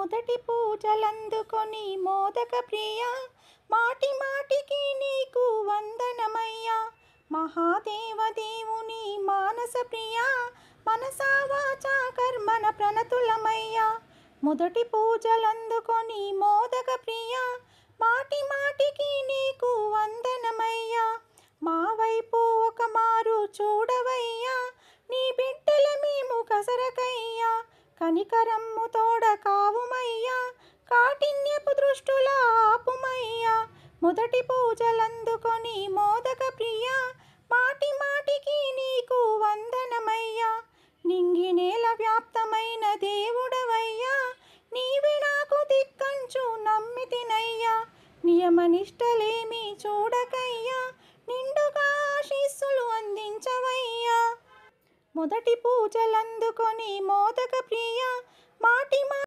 మొదటి పూజలందుకొని మోదక ప్రియ, మాటి మాటికి నీకు వందనమయ్యా. మహాదేవ దేవుని మానస ప్రియ, మనసా వాచా కర్మణ ప్రణతులమయ్యా. మొదటి పూజలందుకొని మోదక ప్రియ, మాటి మాటికి నీకు వందనమయ్యా. మా వైపు ఒక మారు చూడవయ్యా, నీ బిడ్డల మేము కసరకయ్యా. కనికరమ్ము తోడ కావుమయ్యా, కాఠిన్యపు దృష్టుల ఆపుమయ్యా. మొదటి పూజలందుకొని మోదక ప్రియ, మాటి మాటికి నీకు వందనమయ్యా. నింగి నేల వ్యాప్తమైన దేవుడవయ్యా, నీవే నాకు దిక్కంచు నమ్మితినయ్యా. నియమనిష్టలేమి చూడకయ్యా, నిండుగా ఆశీస్సులు అందించవయ్యా. మొదటి పూజలందుకొని మోదక ప్రియ, మాటి